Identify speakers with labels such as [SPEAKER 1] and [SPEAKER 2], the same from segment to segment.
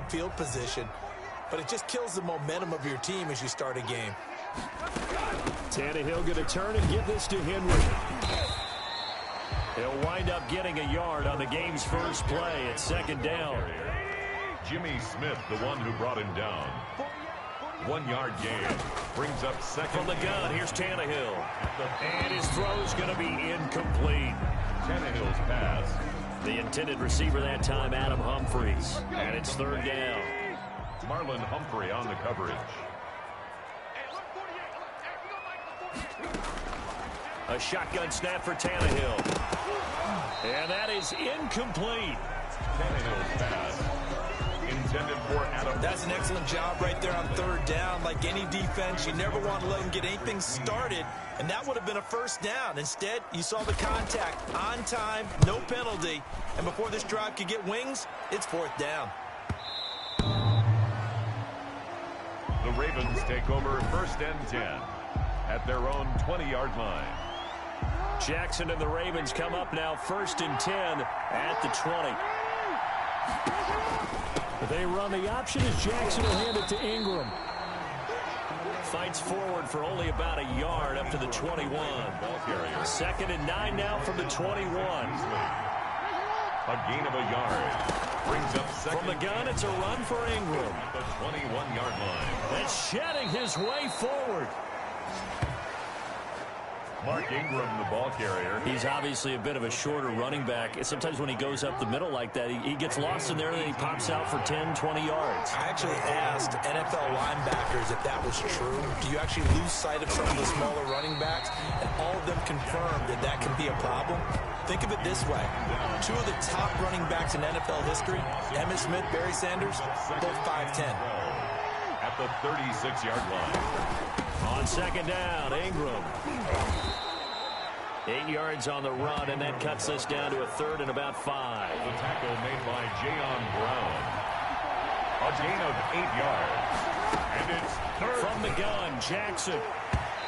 [SPEAKER 1] field position, but it just kills the momentum of your team as you start a game.
[SPEAKER 2] Tannehill going to turn and give this to Henry. He'll wind up getting a yard on the game's first play at second down.
[SPEAKER 3] Jimmy Smith, the one who brought him down. 1 yard gain. Brings up second.
[SPEAKER 2] From the gun, here's Tannehill. And his throw's going to be incomplete.
[SPEAKER 3] Tannehill's pass.
[SPEAKER 2] The intended receiver that time, Adam Humphries. And it's third down.
[SPEAKER 3] Marlon Humphrey on the coverage.
[SPEAKER 2] A shotgun snap for Tannehill. And that is incomplete.
[SPEAKER 3] Tannehill's pass. Intended for Adam.
[SPEAKER 1] That's an excellent job right there on third down. Like any defense, you never want to let them get anything started, and that would have been a first down. Instead, you saw the contact on time, no penalty, and before this drive could get wings, it's fourth down.
[SPEAKER 3] The Ravens take over first and 10 at their own 20-yard line.
[SPEAKER 2] Jackson and the Ravens come up now first and 10 at the 20. They run the option as Jackson will hand it to Ingram. Fights forward for only about a yard up to the 21. Second and 9 now from the 21.
[SPEAKER 3] A gain of a yard. Brings up second.
[SPEAKER 2] From the gun, it's a run for Ingram.
[SPEAKER 3] The 21-yard line.
[SPEAKER 2] And shedding his way forward.
[SPEAKER 3] Mark Ingram, the ball carrier.
[SPEAKER 2] He's obviously a bit of a shorter running back. Sometimes when he goes up the middle like that, he gets lost in there and then he pops out for 10, 20 yards.
[SPEAKER 1] I actually asked NFL linebackers if that was true. Do you actually lose sight of some of the smaller running backs? And all of them confirmed that that can be a problem. Think of it this way. Two of the top running backs in NFL history, Emmitt Smith, Barry Sanders, both 5'10".
[SPEAKER 3] At the 36-yard line.
[SPEAKER 2] On second down, Ingram. 8 yards on the run, and that cuts us down to a third and about 5.
[SPEAKER 3] The tackle made by Jayon Brown. A gain of 8 yards. And it's third.
[SPEAKER 2] From the gun, Jackson.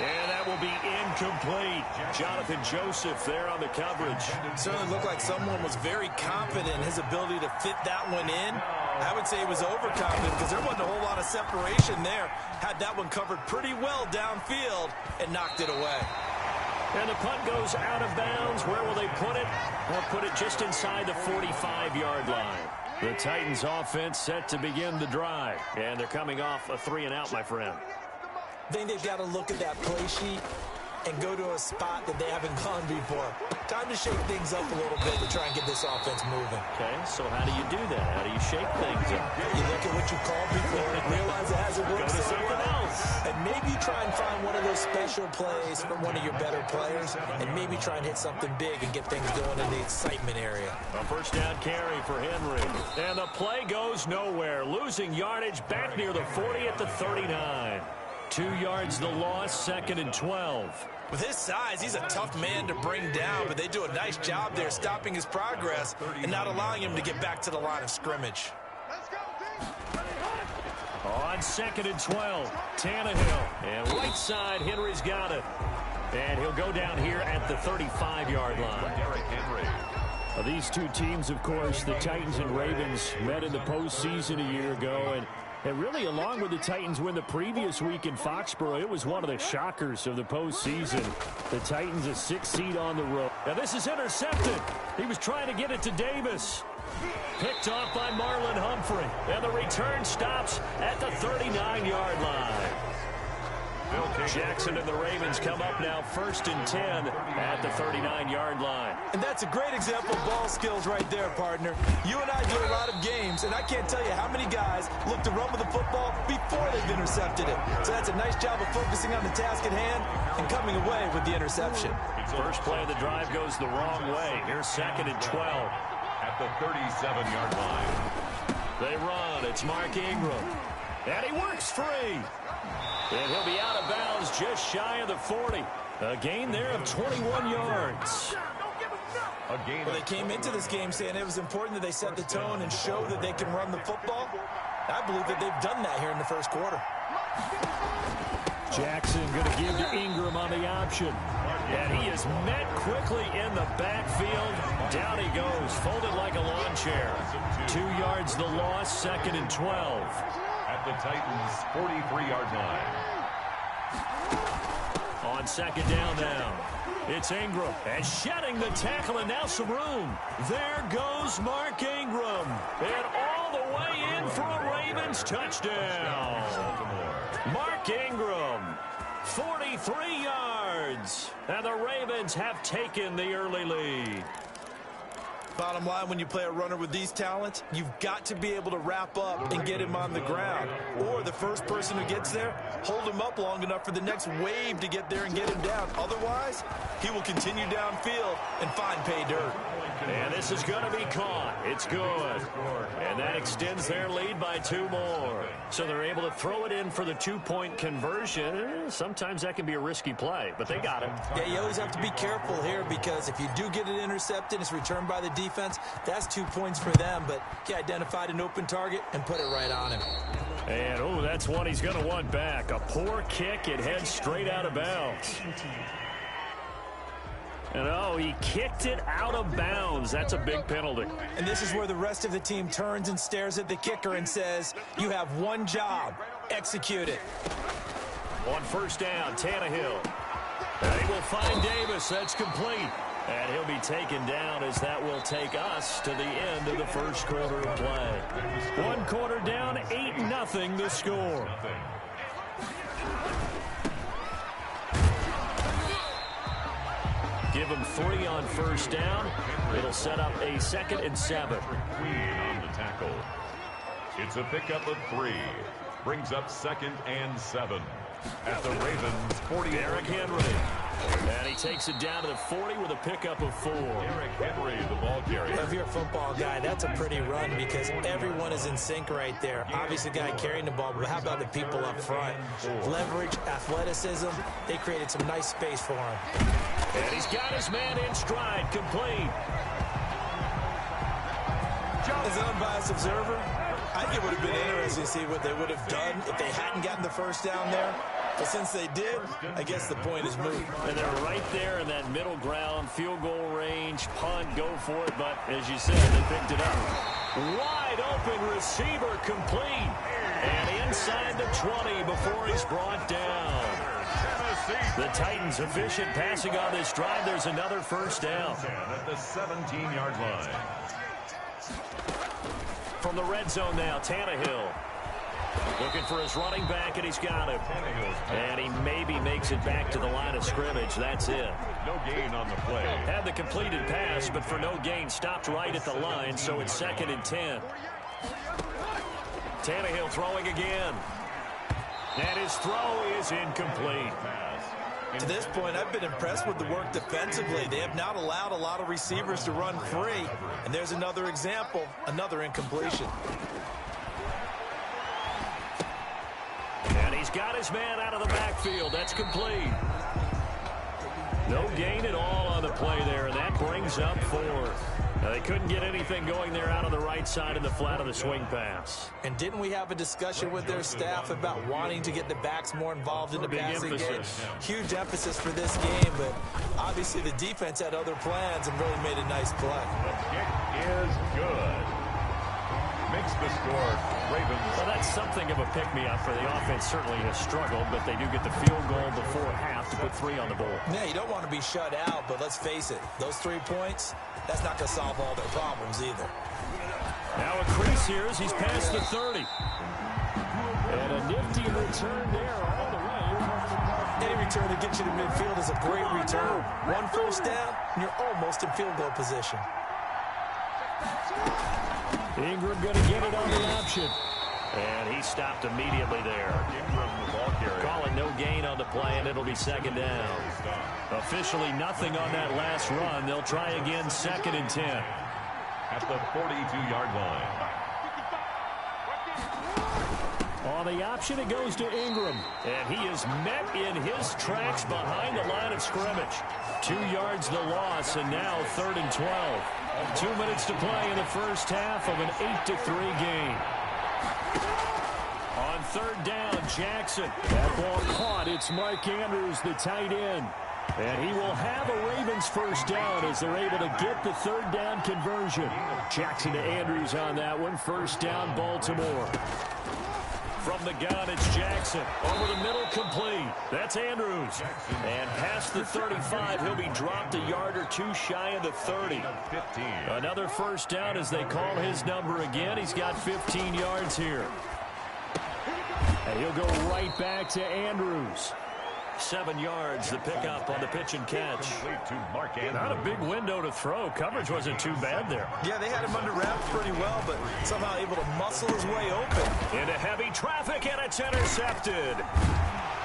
[SPEAKER 2] And that will be incomplete. Jonathan Joseph there on the coverage.
[SPEAKER 1] It certainly looked like someone was very confident in his ability to fit that one in. I would say he was overconfident because there wasn't a whole lot of separation there. Had that one covered pretty well downfield and knocked it away.
[SPEAKER 2] And the punt goes out of bounds. Where will they put it? They'll put it just inside the 45-yard line. The Titans offense set to begin the drive. And they're coming off a 3-and-out, my friend.
[SPEAKER 1] I think they've got to look at that play sheet and go to a spot that they haven't gone before. Time to shake things up a little bit to try and get this offense moving.
[SPEAKER 2] Okay, so how do you do that? How do you shake things up?
[SPEAKER 1] You look at what you called before and realize it hasn't worked so
[SPEAKER 2] something else.
[SPEAKER 1] And maybe try and find one of those special plays from one of your better players and maybe try and hit something big and get things going in the excitement area.
[SPEAKER 2] A first down carry for Henry. And the play goes nowhere. Losing yardage back near the 40 at the 39. 2 yards the loss, second and 12.
[SPEAKER 1] With his size, he's a tough man to bring down, but they do a nice job there stopping his progress and not allowing him to get back to the line of scrimmage.
[SPEAKER 2] On second and 12, Tannehill. And right side, Henry's got it. And he'll go down here at the 35-yard line.
[SPEAKER 3] Derrick Henry.
[SPEAKER 2] These two teams, of course, the Titans and Ravens, met in the postseason a year ago. And really, along with the Titans win the previous week in Foxborough, it was one of the shockers of the postseason. The Titans a 6th seed on the road. Now this is intercepted. He was trying to get it to Davis. Picked off by Marlon Humphrey. And the return stops at the 39-yard line. Jackson and the Ravens come up now first and 10 at the 39-yard line.
[SPEAKER 1] And that's a great example of ball skills right there, partner. You and I do a lot of games, and I can't tell you how many guys look to run with the football before they've intercepted it. So that's a nice job of focusing on the task at hand and coming away with the interception.
[SPEAKER 2] First play of the drive goes the wrong way. Here's second and 12.
[SPEAKER 3] At the 37-yard line.
[SPEAKER 2] They run. It's Mark Ingram. And he works free. And he'll be out of bounds just shy of the 40. A gain there of 21 yards.
[SPEAKER 1] Well, they came into this game saying it was important that they set the tone and show that they can run the football. I believe that they've done that here in the first quarter.
[SPEAKER 2] Jackson going to give to Ingram on the option. And he is met quickly in the backfield. Down he goes, folded like a lawn chair. 2 yards the loss, 2nd and 12.
[SPEAKER 3] At the Titans' 43-yard line.
[SPEAKER 2] On 2nd down now. It's Ingram. And shedding the tackle, and now some room. There goes Mark Ingram. And all the way in for a Ravens touchdown. Mark Ingram, 43 yards. And the Ravens have taken the early lead.
[SPEAKER 1] Bottom line, when you play a runner with these talents, you've got to be able to wrap up and get him on the ground. Or the first person who gets there, hold him up long enough for the next wave to get there and get him down. Otherwise, he will continue downfield and find pay dirt.
[SPEAKER 2] And this is going to be caught. It's good. And that extends their lead by 2 more. So they're able to throw it in for the 2-point conversion. Sometimes that can be a risky play, but they got it.
[SPEAKER 1] Yeah, you always have to be careful here because if you do get it intercepted, it's returned by the defense. That's 2 points for them, but he identified an open target and put it right on him.
[SPEAKER 2] And, oh, that's one he's going to want back. A poor kick. It heads straight out of bounds. And, oh, he kicked it out of bounds. That's a big penalty.
[SPEAKER 1] And this is where the rest of the team turns and stares at the kicker and says, you have one job. Execute it.
[SPEAKER 2] On 1st down, Tannehill. They will find Davis. That's complete. And he'll be taken down as that will take us to the end of the first quarter of play. 1 quarter down, 8-0 the score. Give him 3 on 1st down. It'll set up a 2nd and 7.
[SPEAKER 3] Queen on the tackle. It's a pickup of 3. Brings up 2nd and 7. At the Ravens' 40.
[SPEAKER 2] Derrick Henry. And he takes it down to the 40 with a pickup of 4.
[SPEAKER 3] Derrick Henry, the ball carrier.
[SPEAKER 1] If you're a football guy, that's a pretty run because everyone is in sync right there. Obviously, the guy carrying the ball, but how about the people up front? Leverage, athleticism, they created some nice space for him.
[SPEAKER 2] And he's got his man in stride, complete.
[SPEAKER 1] As an unbiased observer, I think it would have been interesting to see what they would have done if they hadn't gotten the 1st down there. But since they did, I guess the point is moved.
[SPEAKER 2] And they're right there in that middle ground, field goal range, punt, go for it. But as you said, they picked it up. Wide open receiver complete. And inside the 20 before he's brought down. The Titans efficient passing on this drive. There's another 1st down.
[SPEAKER 3] At the 17-yard line.
[SPEAKER 2] From the red zone now, Tannehill. Looking for his running back, and he's got him. And he maybe makes it back to the line of scrimmage. That's it.
[SPEAKER 3] No gain on the play.
[SPEAKER 2] Had the completed pass, but for no gain, stopped right at the line, so it's 2nd and 10. Tannehill throwing again. And his throw is incomplete.
[SPEAKER 1] To this point, I've been impressed with the work defensively. They have not allowed a lot of receivers to run free. And there's another example, another incompletion.
[SPEAKER 2] And he's got his man out of the backfield. That's complete. No gain at all on the play there, and that brings up 4th. Now, they couldn't get anything going there out of the right side in the flat of the swing pass.
[SPEAKER 1] And didn't we have a discussion with their staff about wanting to get the backs more involved in the passing game? Huge emphasis for this game, but obviously the defense had other plans and really made a nice play.
[SPEAKER 3] The kick is good. Makes the score Ravens.
[SPEAKER 2] Well, that's something of a pick-me-up for the offense. Certainly has struggled, but they do get the field goal before half to put 3 on the board.
[SPEAKER 1] Yeah, you don't want to be shut out, but let's face it, those 3 points, that's not going to solve all their problems either.
[SPEAKER 2] Now a crease here as he's past the 30. And a nifty return there all the way.
[SPEAKER 1] Any return that gets you to midfield is a great return. 1 1st down, and you're almost in field goal position.
[SPEAKER 2] Ingram going to get it on the option. And he stopped immediately there.
[SPEAKER 3] Ingram, the ball carrier.
[SPEAKER 2] Calling no gain on the play, and it'll be 2nd down. Officially nothing on that last run. They'll try again 2nd and 10.
[SPEAKER 3] At the 42-yard line.
[SPEAKER 2] On the option, it goes to Ingram. And he is met in his tracks behind the line of scrimmage. 2 yards the loss, and now 3rd and 12. 2 minutes to play in the first half of an 8-3 game. On 3rd down, Jackson. That ball caught. It's Mark Andrews, the tight end. And he will have a Ravens first down as they're able to get the third down conversion. Jackson to Andrews on that one. First down, Baltimore. From the gun, it's Jackson. Over the middle, complete. That's Andrews. And past the 35, he'll be dropped a yard or two shy of the 30. Another first down as they call his number again. He's got 15 yards here. And he'll go right back to Andrews. 7 yards, the pickup on the pitch and catch. Not a big window to throw. Coverage wasn't too bad there.
[SPEAKER 1] Yeah, they had him under wraps pretty well, but somehow able to muscle his way open.
[SPEAKER 2] Into heavy traffic, and it's intercepted.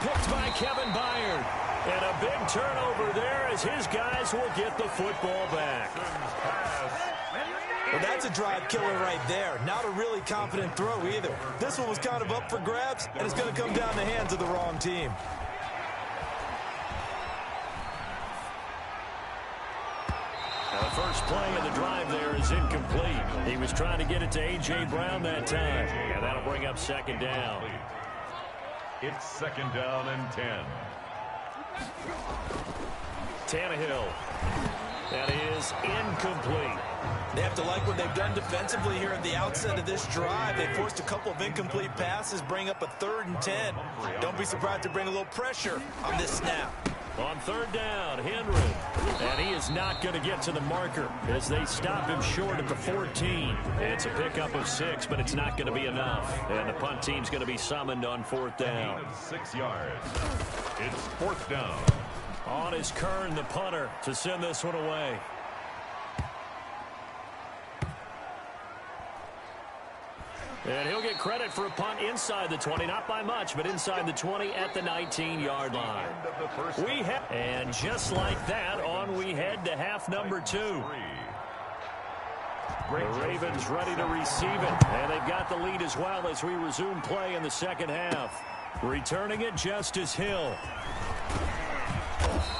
[SPEAKER 2] Picked by Kevin Byard. And a big turnover there as his guys will get the football back.
[SPEAKER 1] Well, that's a drive killer right there. Not a really confident throw either. This one was kind of up for grabs, and it's going to come down the hands of the wrong team.
[SPEAKER 2] The first play of the drive there is incomplete. He was trying to get it to A.J. Brown that time. And that'll bring up second down.
[SPEAKER 3] It's second down and 10.
[SPEAKER 2] Tannehill. That is incomplete.
[SPEAKER 1] They have to like what they've done defensively here at the outset of this drive. They forced a couple of incomplete passes, bring up a 3rd and 10. Don't be surprised to bring a little pressure on this snap.
[SPEAKER 2] On third down, Henry. And he is not going to get to the marker as they stop him short at the 14. It's a pickup of 6, but it's not going to be enough. And the punt team's going to be summoned on 4th down.
[SPEAKER 3] 6 yards. It's 4th down.
[SPEAKER 2] On is Kern, the punter, to send this one away. And he'll get credit for a punt inside the 20, not by much, but inside the 20 at the 19-yard line. And just like that, on we head to half number 2. The Ravens ready to receive it, and they've got the lead as well as we resume play in the second half. Returning it, Justice Hill.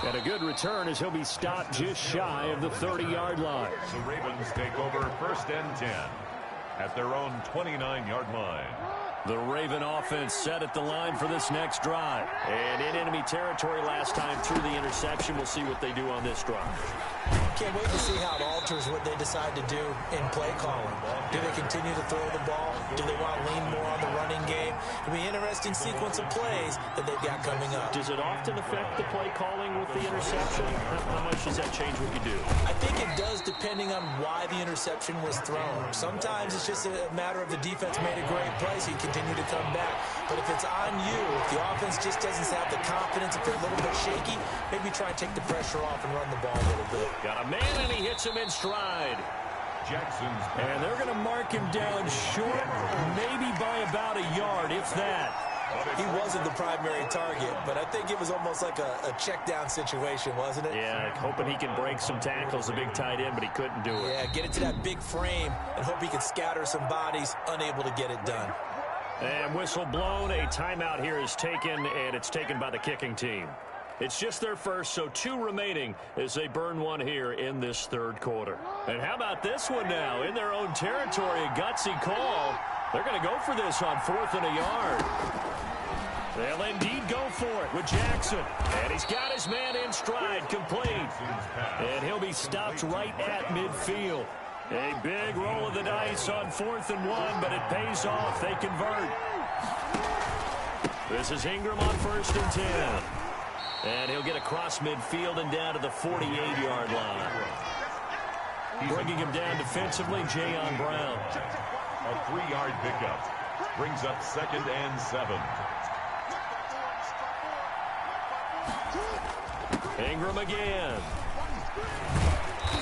[SPEAKER 2] And a good return as he'll be stopped just shy of the 30-yard line.
[SPEAKER 3] The Ravens take over 1st and 10. At their own 29-yard line.
[SPEAKER 2] The Raven offense set at the line for this next drive. And in enemy territory last time through the interception. We'll see what they do on this drive.
[SPEAKER 1] Can't wait to see how it alters what they decide to do in play calling. Do they continue to throw the ball? Do they want to lean more on the running game? It'll be an interesting sequence of plays that they've got coming up.
[SPEAKER 2] Does it often affect the play calling with the interception? How much does that change what you do?
[SPEAKER 1] I think it does depending on why the interception was thrown. Sometimes it's just a matter of the defense made a great play, so you continue to come back. But if it's on you, if the offense just doesn't have the confidence, if they're a little bit shaky, maybe try and take the pressure off and run the ball a little bit.
[SPEAKER 2] Got a man, and he hits him in stride.
[SPEAKER 3] Jackson's.
[SPEAKER 2] And they're going to mark him down short, maybe by about a yard, if that.
[SPEAKER 1] He wasn't the primary target, but I think it was almost like a check down situation, wasn't it?
[SPEAKER 2] Yeah, hoping he can break some tackles, a big tight end, but he couldn't do it.
[SPEAKER 1] Yeah, get it to that big frame and hope he can scatter some bodies, unable to get it done.
[SPEAKER 2] And whistle blown, a timeout here is taken, and it's taken by the kicking team. It's just their first, so 2 remaining as they burn one here in this 3rd quarter. And how about this one now? In their own territory, a gutsy call. They're going to go for this on 4th and a yard. They'll indeed go for it with Jackson. And he's got his man in stride, complete. And he'll be stopped right at midfield. A big roll of the dice on 4th and 1, but it pays off. They convert. This is Ingram on 1st and 10. And he'll get across midfield and down to the 48-yard line. Bringing him down defensively, Jayon Brown.
[SPEAKER 3] A 3-yard pickup. Brings up 2nd and 7.
[SPEAKER 2] Ingram again.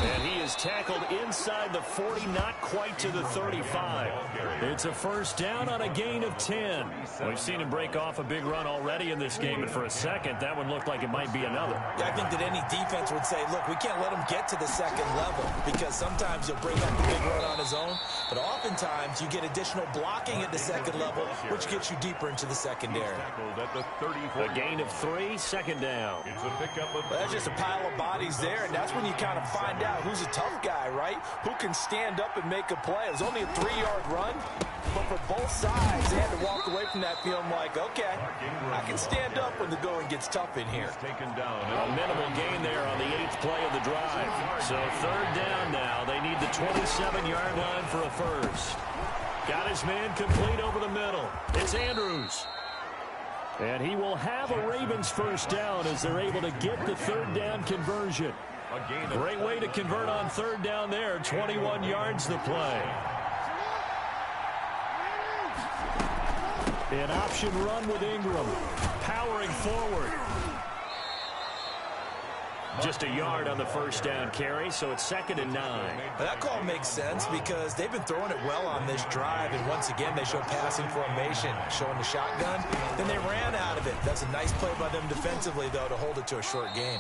[SPEAKER 2] And he is tackled inside the 40, not quite to the 35. It's a first down on a gain of 10. We've seen him break off a big run already in this game, and for a second, that one looked like it might be another.
[SPEAKER 1] Yeah, I think that any defense would say, look, we can't let him get to the 2nd level, because sometimes he'll bring up the big run on his own, but oftentimes you get additional blocking at the 2nd level, which gets you deeper into the secondary.
[SPEAKER 2] A gain of 3, 2nd down.
[SPEAKER 3] It's a pickup of.
[SPEAKER 1] Well, that's just a pile of bodies there, and that's when you kind of find out who's a tough guy, right? Who can stand up and make a play. It was only a 3-yard run, but for both sides, they had to walk away from that feeling like, okay, I can stand up when the going gets tough in here.
[SPEAKER 2] A minimal gain there on the 8th play of the drive. So 3rd down now. They need the 27-yard line for a first. Got his man complete over the middle. It's Andrews. And he will have a Ravens first down as they're able to get the 3rd down conversion. Great way to convert on 3rd down there. 21 yards to play. An option run with Ingram. Powering forward. Just a yard on the first down carry, so it's 2nd and 9.
[SPEAKER 1] Well, that call makes sense because they've been throwing it well on this drive, and once again, they show passing formation, showing the shotgun. Then they ran out of it. That's a nice play by them defensively, though, to hold it to a short gain.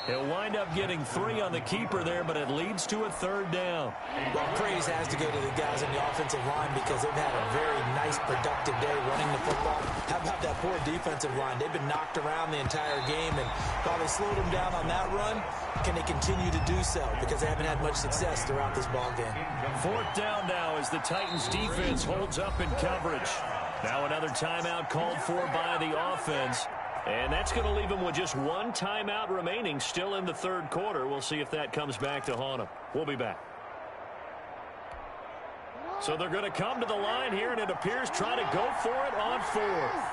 [SPEAKER 2] He'll wind up getting 3 on the keeper there, but it leads to a 3rd down.
[SPEAKER 1] Well, praise has to go to the guys on the offensive line because they've had a very nice, productive day running the football. How about that poor defensive line? They've been knocked around the entire game, and while they slowed them down on that run, can they continue to do so? Because they haven't had much success throughout this ball game.
[SPEAKER 2] 4th down now as the Titans defense holds up in coverage. Now another timeout called for by the offense. And that's going to leave them with just 1 timeout remaining still in the 3rd quarter. We'll see if that comes back to haunt them. We'll be back. So they're going to come to the line here, and it appears try to go for it on 4th.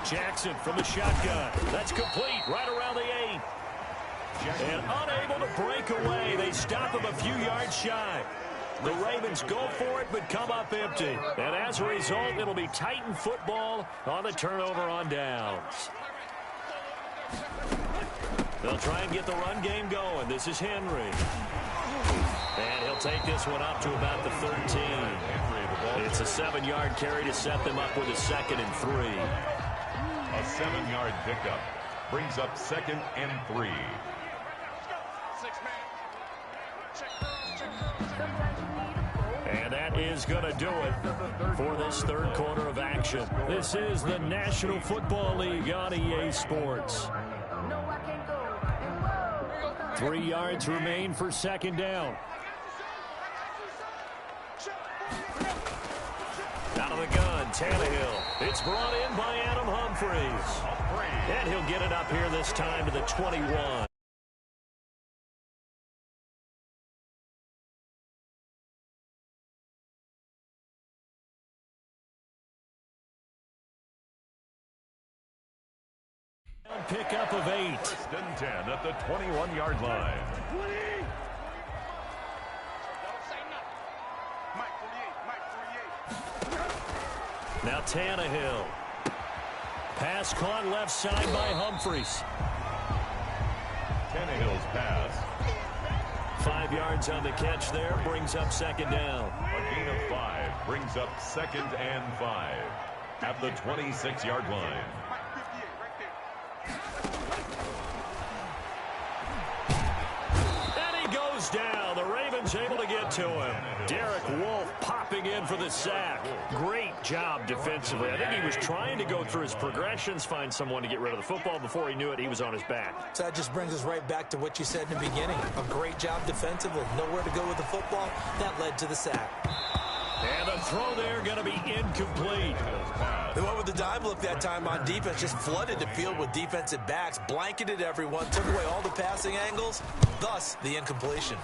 [SPEAKER 2] Jackson from the shotgun. That's complete right around the 8. And unable to break away. They stop him a few yards shy. The Ravens go for it, but come up empty. And as a result, it'll be Titan football on the turnover on downs. They'll try and get the run game going. This is Henry. And he'll take this one up to about the 13. It's a 7-yard carry to set them up with a 2nd and 3.
[SPEAKER 3] A 7-yard pickup brings up 2nd and 3.
[SPEAKER 2] And that is going to do it for this 3rd quarter of action. This is the National Football League on EA Sports. 3 yards remain for 2nd down. Out of the gun, Tannehill. It's brought in by Adam Humphries. And he'll get it up here this time to the 21. Pickup of 8.
[SPEAKER 3] 1st and 10 at the 21-yard line.
[SPEAKER 2] Now Tannehill. Pass caught left side by Humphries.
[SPEAKER 3] Tannehill's pass.
[SPEAKER 2] 5 yards on the catch there. Brings up 2nd down.
[SPEAKER 3] A gain of 5 brings up 2nd and 5 at the 26-yard line.
[SPEAKER 2] Down. The Ravens able to get to him. Derek Wolfe popping in for the sack. Great job defensively. I think he was trying to go through his progressions, find someone to get rid of the football. Before he knew it, he was on his back.
[SPEAKER 1] So that just brings us right back to what you said in the beginning. A great job defensively. Nowhere to go with the football. That led to the sack.
[SPEAKER 2] And the throw there going to be incomplete.
[SPEAKER 1] They went with the dive look that time on defense, just flooded the field with defensive backs, blanketed everyone, took away all the passing angles, thus the incompletion.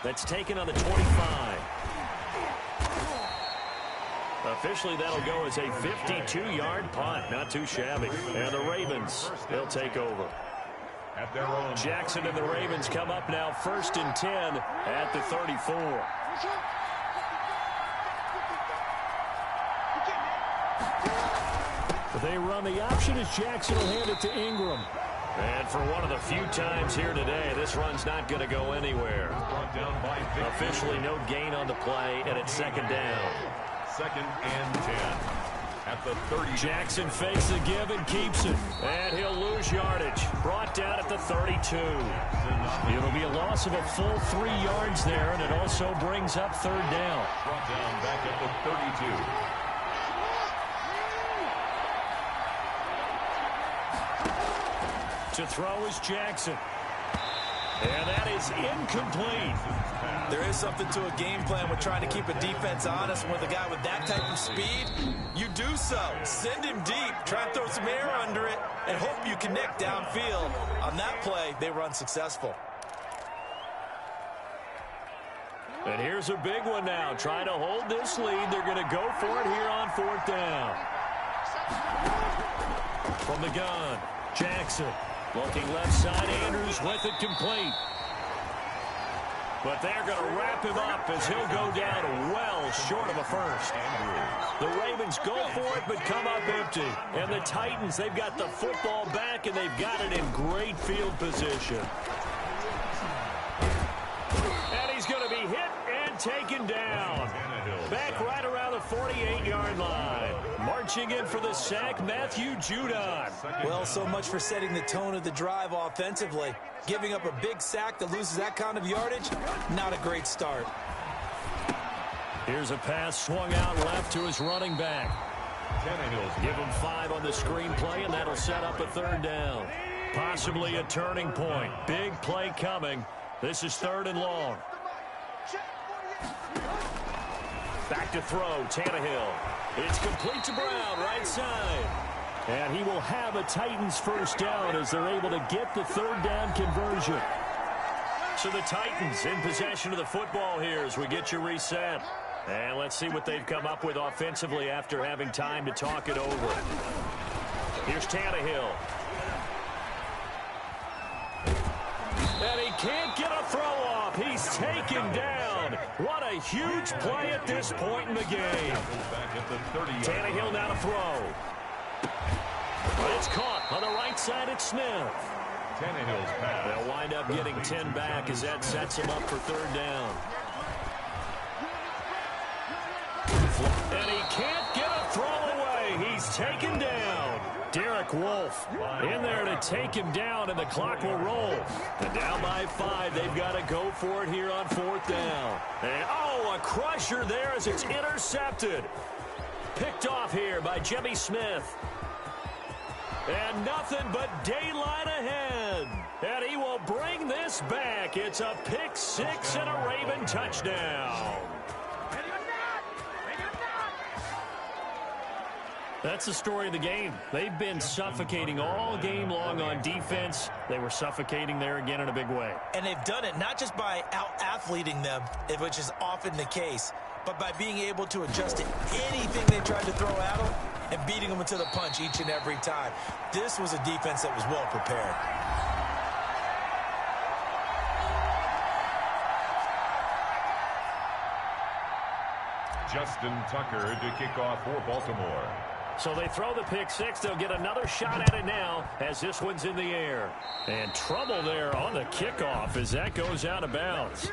[SPEAKER 2] That's taken on the 25. Officially, that'll go as a 52-yard punt. Not too shabby. And the Ravens, they'll take over.
[SPEAKER 3] At their own.
[SPEAKER 2] Jackson and the Ravens come up now 1st and 10 at the 34. They run the option as Jackson will hand it to Ingram. And for one of the few times here today, this run's not going to go anywhere. Officially no gain on the play, and it's 2nd down.
[SPEAKER 3] 2nd and 10 at the 30.
[SPEAKER 2] Jackson fakes the give and keeps it. And he'll lose yardage. Brought down at the 32. It'll be a loss of a full 3 yards there, and it also brings up 3rd down.
[SPEAKER 3] Brought down back at the 32.
[SPEAKER 2] To throw is Jackson. And that is incomplete.
[SPEAKER 1] There is something to a game plan with trying to keep a defense honest. With a guy with that type of speed, you do so. Send him deep. Try and throw some air under it and hope you connect downfield. On that play, they were unsuccessful.
[SPEAKER 2] And here's a big one now. Trying to hold this lead. They're going to go for it here on 4th down. From the gun, Jackson. Looking left side, Andrews with it complete. But they're going to wrap him up as he'll go down well short of a first. The Ravens go for it but come up empty. And the Titans, they've got the football back and they've got it in great field position. And he's going to be hit and taken down. Back right around the 48-yard line. Marching in for the sack, Matthew Judon.
[SPEAKER 1] Well, so much for setting the tone of the drive offensively. Giving up a big sack that loses that kind of yardage, not a great start.
[SPEAKER 2] Here's a pass swung out left to his running back. Give him 5 on the screenplay, and that'll set up a 3rd down. Possibly a turning point. Big play coming. This is 3rd and long. Back to throw, Tannehill. It's complete to Brown, right side. And he will have a Titans 1st down as they're able to get the 3rd down conversion. So the Titans in possession of the football here as we get you reset. And let's see what they've come up with offensively after having time to talk it over. Here's Tannehill. And he can't get a throw off. He's taken down. What a huge play at this point in the game. Tannehill now to throw. But it's caught on the right side at Smith.
[SPEAKER 3] Tannehill's pass.
[SPEAKER 2] They'll wind up getting 10 back as that sets him up for 3rd down. And he can't get a throw away. He's taken down. Derek Wolfe in there to take him down, and the clock will roll. And down by 5, they've got to go for it here on 4th down. And, oh, a crusher there as it's intercepted. Picked off here by Jimmy Smith. And nothing but daylight ahead. And he will bring this back. It's a pick 6 and a Raven touchdown. That's the story of the game. They've been suffocating all game long on defense. They were suffocating there again in a big way.
[SPEAKER 1] And they've done it not just by out-athleting them, which is often the case, but by being able to adjust to anything they tried to throw at them and beating them into the punch each and every time. This was a defense that was well prepared.
[SPEAKER 3] Justin Tucker to kick off for Baltimore.
[SPEAKER 2] So they throw the pick 6. They'll get another shot at it now as this one's in the air. And trouble there on the kickoff as that goes out of bounds.